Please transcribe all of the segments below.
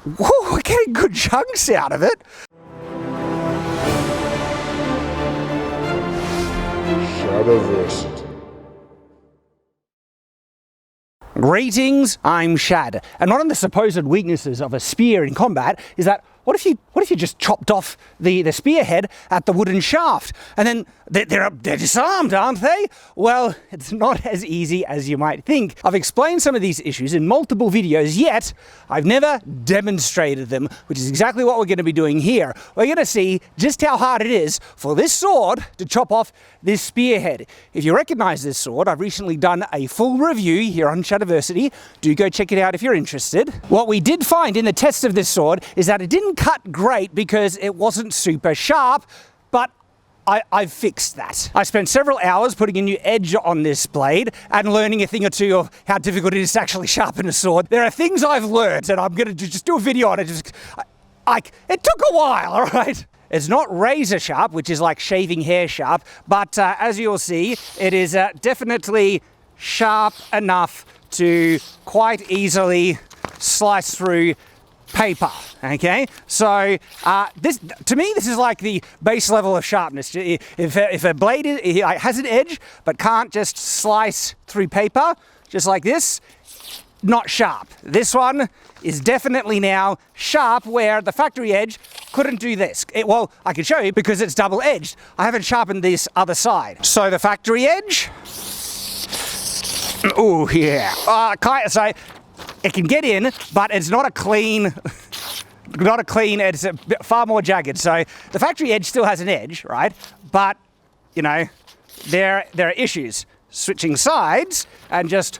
Whoa, we're getting good chunks out of it. Shadowversity. Greetings, I'm Shad, and one of the supposed weaknesses of a spear in combat is that what if you just chopped off the spearhead at the wooden shaft, and then they're disarmed, aren't they? Well, it's not as easy as you might think. I've explained some of these issues in multiple videos, yet I've never demonstrated them, which is exactly what we're going to be doing here. We're going to see just how hard it is for this sword to chop off this spearhead. If you recognize this sword, I've recently done a full review here on Shadowversity. Do go check it out if you're interested. What we did find in the test of this sword is that it didn't cut great because it wasn't super sharp, but I've fixed that. I spent several hours putting a new edge on this blade and learning a thing or two of how difficult it is to actually sharpen a sword. There are things I've learned, and I'm going to just do a video on it. It took a while, all right? It's not razor sharp, which is like shaving hair sharp, but as you'll see, it is definitely sharp enough to quite easily slice through paper, okay? So this, to me, this is like the base level of sharpness. If a blade has an edge but can't just slice through paper, just like this, not sharp. This one is definitely now sharp, where the factory edge couldn't do this. Well, I can show you because it's double-edged. I haven't sharpened this other side. So the factory edge, oh yeah, so it can get in, but it's not a clean, it's a bit far more jagged. So the factory edge still has an edge, right? But, you know, there are issues. Switching sides and just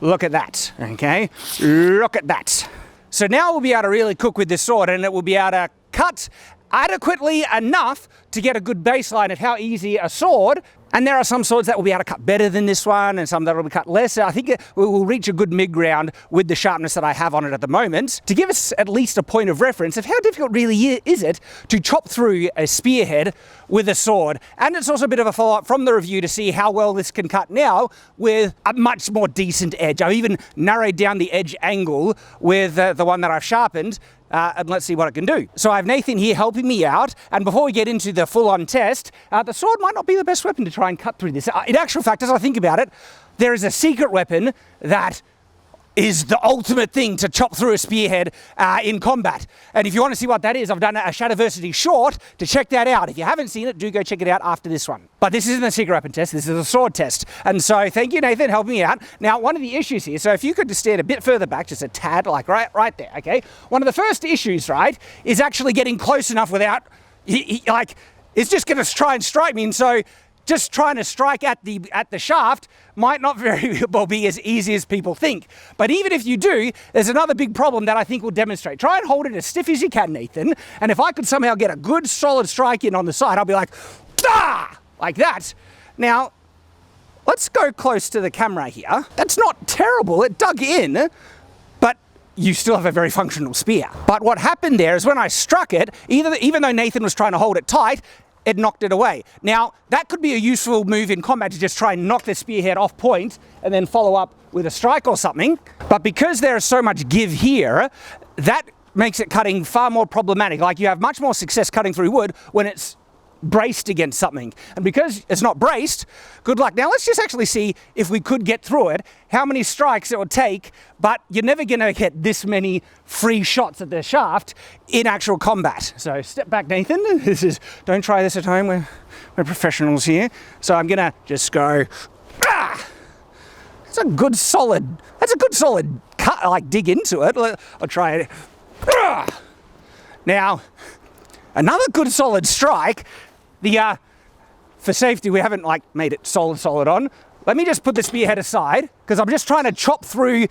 look at that, okay? Look at that. So now we'll be able to really cook with this sword, and it will be able to cut adequately enough to get a good baseline of how easy a sword. And there are some swords that will be able to cut better than this one, and some that will be cut less. I think we will reach a good mid-ground with the sharpness that I have on it at the moment, to give us at least a point of reference of how difficult really is it to chop through a spearhead with a sword. And it's also a bit of a follow-up from the review to see how well this can cut now with a much more decent edge. I've even narrowed down the edge angle with the one that I've sharpened. And let's see what it can do. So I have Nathan here helping me out, and before we get into the full-on test, the sword might not be the best weapon to try and cut through this. In actual fact, as I think about it, there is a secret weapon that is the ultimate thing to chop through a spearhead in combat. And if you want to see what that is, I've done a Shadowversity short to check that out. If you haven't seen it, do go check it out after this one. But this isn't a secret weapon test, this is a sword test. And so thank you, Nathan, helping me out. Now, one of the issues here, so if you could just stand a bit further back, just a tad, like right there, okay? One of the first issues, right, is actually getting close enough without, it's just going to try and strike me, and so just trying to strike at the shaft might not very well be as easy as people think. But even if you do, there's another big problem that I think will demonstrate. Try and hold it as stiff as you can, Nathan, and if I could somehow get a good solid strike in on the side, I'll be like, ah, like that. Now, let's go close to the camera here. That's not terrible, it dug in, but you still have a very functional spear. But what happened there is when I struck it, even though Nathan was trying to hold it tight, it knocked it away. Now, that could be a useful move in combat, to just try and knock the spearhead off point and then follow up with a strike or something. But because there is so much give here, that makes it cutting far more problematic. Like, you have much more success cutting through wood when it's braced against something. And because it's not braced, good luck. Now let's just actually see if we could get through it, how many strikes it would take, but you're never going to get this many free shots at the shaft in actual combat. So step back, Nathan. Don't try this at home, we're professionals here. So I'm going to just go, that's a good solid cut, like dig into it. I'll try it. Now, another good solid strike. For safety, we haven't made it solid on. Let me just put the spearhead aside, because I'm just trying to chop through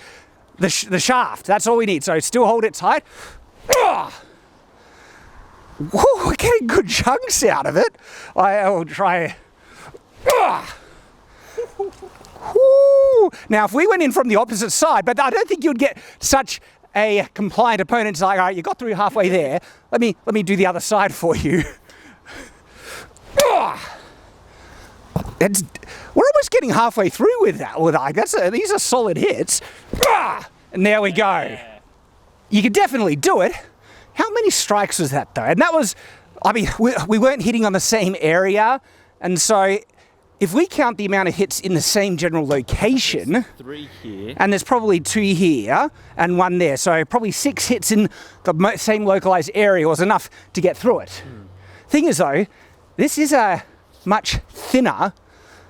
the shaft. That's all we need. So still hold it tight. Whoa, we're getting good chunks out of it. I will try. Now, if we went in from the opposite side, but I don't think you'd get such a compliant opponent. It's like, all right, you got through halfway there. Let me do the other side for you. We're almost getting halfway through with that. These are solid hits. And there we go. Yeah. You could definitely do it. How many strikes was that though? And that was, I mean, we weren't hitting on the same area. And so if we count the amount of hits in the same general location, There's 3 here. and there's probably 2 here and 1 there. So probably 6 hits in the same localized area was enough to get through it. Thing is though, this is a much thinner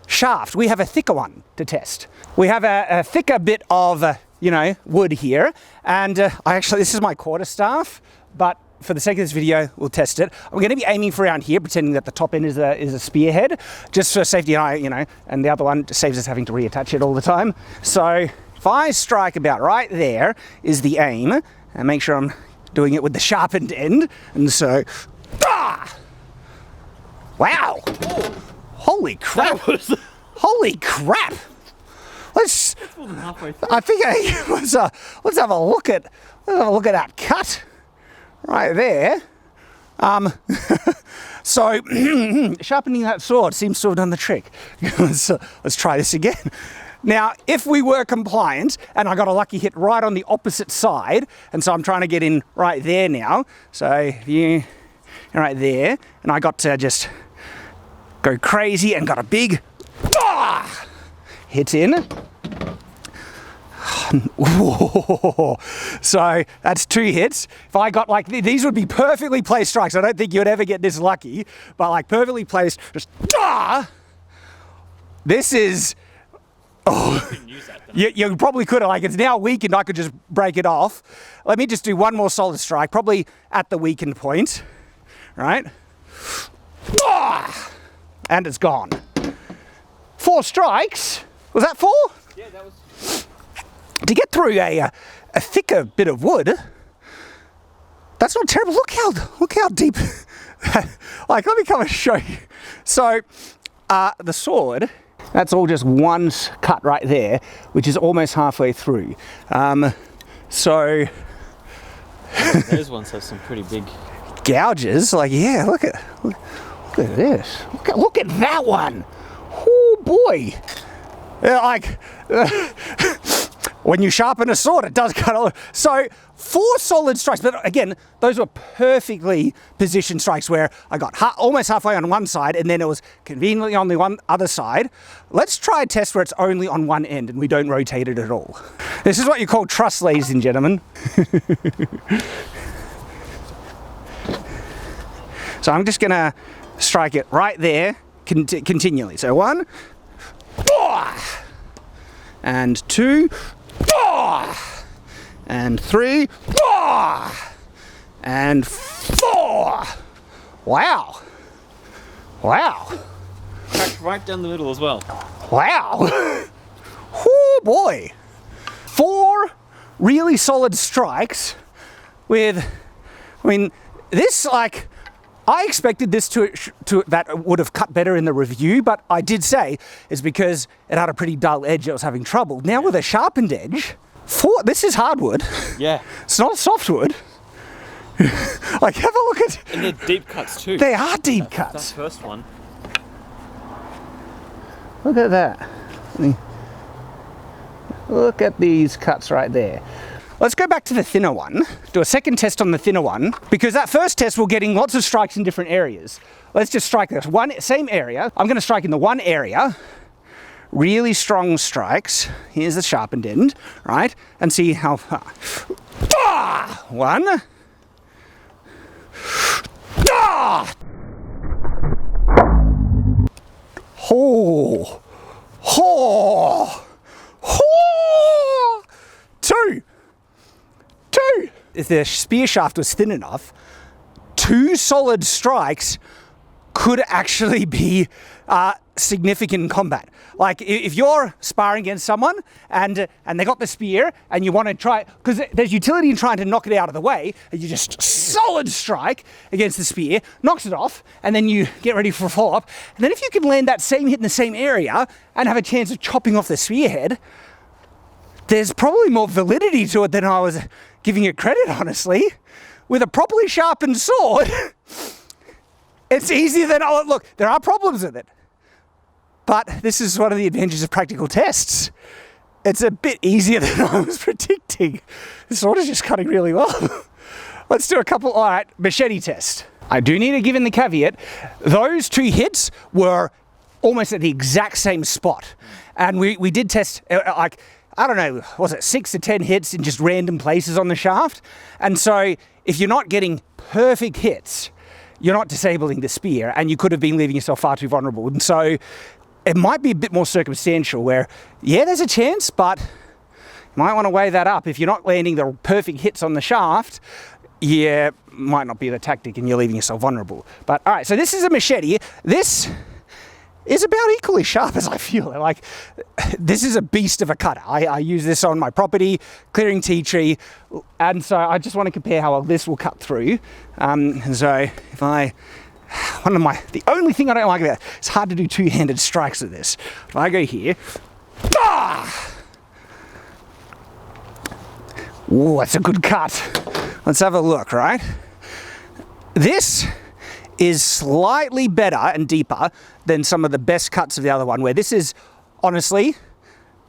shaft. We have a thicker one to test. We have a thicker bit of, you know, wood here. And this is my quarterstaff, but for the sake of this video, we'll test it. I'm going to be aiming for around here, pretending that the top end is a spearhead, just for safety, you know, and the other one saves us having to reattach it all the time. So if I strike about right there is the aim, and make sure I'm doing it with the sharpened end. And so, wow, holy crap, holy crap. Let's I think let's have a look at that cut right there. So sharpening that sword seems to have done the trick. Let's try this again. Now, if we were compliant and I got a lucky hit right on the opposite side, and so I'm trying to get in right there now. So if you right there, and I got to just go crazy and got a big hit in. So that's 2 hits. If I got like, these would be perfectly placed strikes. I don't think you'd ever get this lucky, but like perfectly placed, just this is, you probably could have, like it's now weakened, I could just break it off. Let me just do one more solid strike, probably at the weakened point, right? And it's gone. 4 strikes. Was that 4? Yeah, that was... To get through a thicker bit of wood, that's not terrible. Look how deep. Like, let me come and show you. So, the sword, that's all just one cut right there, which is almost halfway through. So, those ones have some pretty big gouges. Like, yeah, look at this. Look at that one. Oh boy. Yeah, like. When you sharpen a sword, it does cut off. So 4 solid strikes, but again, those were perfectly positioned strikes where I got almost halfway on one side and then it was conveniently on the other side. Let's try a test where it's only on one end and we don't rotate it at all. This is what you call trust, ladies and gentlemen. So I'm just gonna strike it right there continually. So 1, and 2, and 3, and 4. Wow. Wow. cracked right down the middle as well. Wow. Oh boy. 4 really solid strikes with, I mean, this, like, I expected this to that would have cut better in the review, but I did say it's because it had a pretty dull edge that was having trouble. Now with a sharpened edge, this is hardwood. Yeah. It's not softwood. Like, have a look at... And they're deep cuts too. They are deep That cuts. first one. Look at that. Look at these cuts right there. Let's go back to the thinner one, do a second test on the thinner one, because that first test we're getting lots of strikes in different areas. Let's just strike this same area. I'm gonna strike in the one area, really strong strikes. Here's the sharpened end, right? And see how far. 1. Oh. Oh. Oh. 2. If the spear shaft was thin enough, 2 solid strikes could actually be significant in combat. Like, if you're sparring against someone and they got the spear and you want to try, because there's utility in trying to knock it out of the way, and you just solid strike against the spear, knocks it off, and then you get ready for a follow-up. And then if you can land that same hit in the same area and have a chance of chopping off the spearhead, there's probably more validity to it than I was giving it credit, honestly. With a properly sharpened sword, it's easier than, oh, look, there are problems with it. But this is one of the advantages of practical tests. it's a bit easier than I was predicting. This sword is just cutting really well. Let's do a couple. All right, machete test. I do need to give in the caveat. Those 2 hits were almost at the exact same spot. And we did test, like, I don't know, was it 6 to 10 hits in just random places on the shaft? And so if you're not getting perfect hits, you're not disabling the spear, and you could have been leaving yourself far too vulnerable. And so it might be a bit more circumstantial where, yeah, there's a chance, but you might want to weigh that up. If you're not landing the perfect hits on the shaft, yeah, might not be the tactic and you're leaving yourself vulnerable. But all right, so this is a machete. This is about equally sharp as I feel. Like, this is a beast of a cutter. I use this on my property, clearing tea tree, and so I just want to compare how well this will cut through. And so if the only thing I don't like about it, it's hard to do two-handed strikes with this. If I go here, ooh, that's a good cut. Let's have a look, right? This is slightly better and deeper than some of the best cuts of the other one, where this is honestly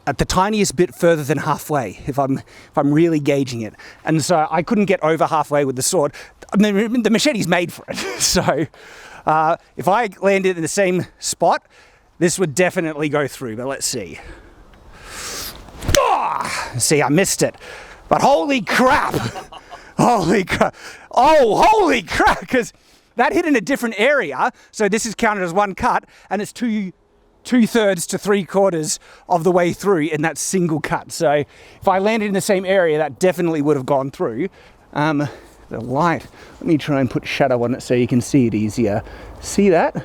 at the tiniest bit further than halfway, if I'm really gauging it. And so I couldn't get over halfway with the sword. I mean, the machete's made for it. So if I landed in the same spot, this would definitely go through, but let's see. See, I missed it. But holy crap! Holy crap! Oh, holy crap! Because that hit in a different area, so this is counted as one cut, and it's two-thirds to three-quarters of the way through in that single cut. So if I landed in the same area, that definitely would have gone through. The light, let me try and put shadow on it so you can see it easier. See that?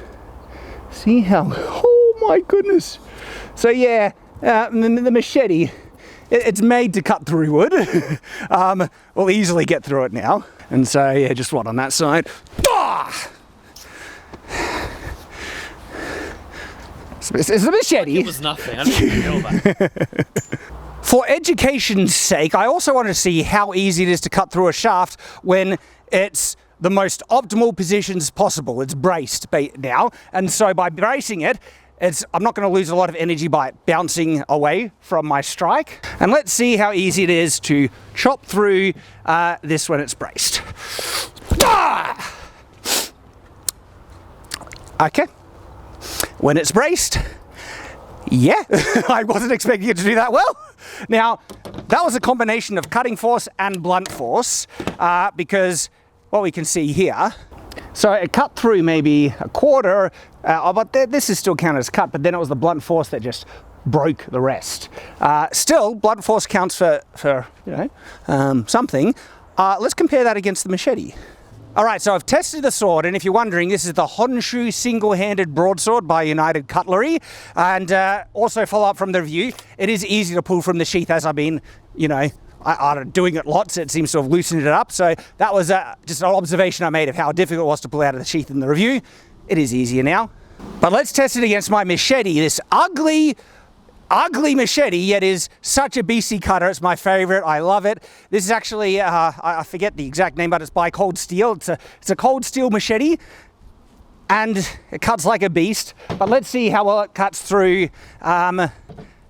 See how, oh my goodness. So yeah, the machete, it's made to cut through wood. We'll easily get through it now. And so yeah, just what on that side. It's a machete. It was nothing. I didn't even feel that. For education's sake, I also want to see how easy it is to cut through a shaft when it's the most optimal positions possible. It's braced now, and so by bracing it, I'm not going to lose a lot of energy by it bouncing away from my strike. And let's see how easy it is to chop through this when it's braced. Okay. When it's braced, yeah, I wasn't expecting it to do that well. Now, that was a combination of cutting force and blunt force, because what we can see here, so it cut through maybe a quarter, but this is still counted as cut, but then it was the blunt force that just broke the rest. Still, blunt force counts for you know, something. Let's compare that against the machete. All right, so I've tested the sword, and if you're wondering, this is the Honshu single-handed broadsword by United Cutlery. And also follow up from the review, it is easy to pull from the sheath, as I've been, you know, doing it lots. It seems to have loosened it up. So that was just an observation I made of how difficult it was to pull out of the sheath in the review. It is easier now. But let's test it against my machete, this ugly machete, yet is such a beastly cutter. It's my favorite. I love it. This is actually, I forget the exact name, but it's by Cold Steel. It's a Cold Steel machete, and it cuts like a beast. But let's see how well it cuts through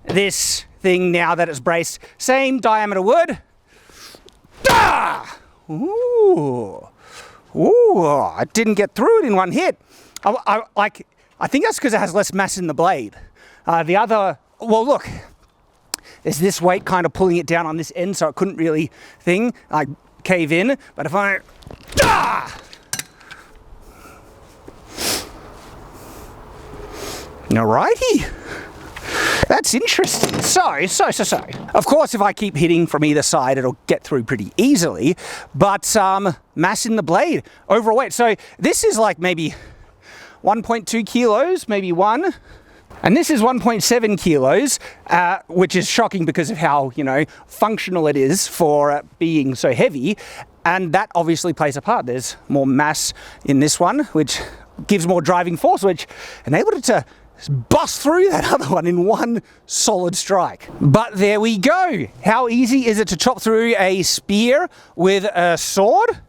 this thing now that it's braced. Same diameter wood. Ooh, I didn't get through it in one hit. I think that's because it has less mass in the blade. The other, well, look, there's this weight kind of pulling it down on this end, so it couldn't really cave in. But if I, alrighty, that's interesting. So. Of course, if I keep hitting from either side, it'll get through pretty easily. But mass in the blade, overweight. So this is like maybe 1.2 kilos, maybe one. And this is 1.7 kilos, which is shocking because of how, you know, functional it is for being so heavy. And that obviously plays a part. There's more mass in this one, which gives more driving force, which enabled it to bust through that other one in one solid strike. But there we go. How easy is it to chop through a spear with a sword?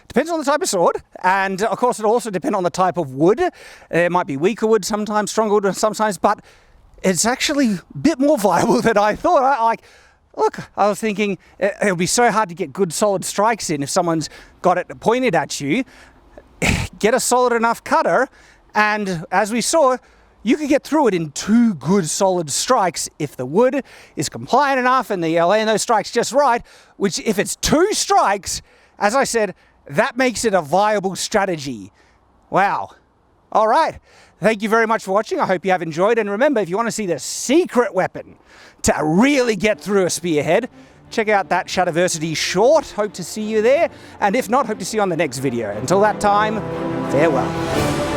Depends on the type of sword, and of course it also depends on the type of wood. It might be weaker wood sometimes, stronger wood sometimes, but it's actually a bit more viable than I thought. I was thinking it'll be so hard to get good solid strikes in if someone's got it pointed at you. Get a solid enough cutter, and as we saw, you could get through it in 2 good solid strikes if the wood is compliant enough and you're laying those strikes just right, which if it's 2 strikes, as I said, that makes it a viable strategy. Wow. All right. Thank you very much for watching. I hope you have enjoyed. And remember, if you want to see the secret weapon to really get through a spearhead, check out that Shadowversity short. Hope to see you there. And if not, hope to see you on the next video. Until that time, farewell.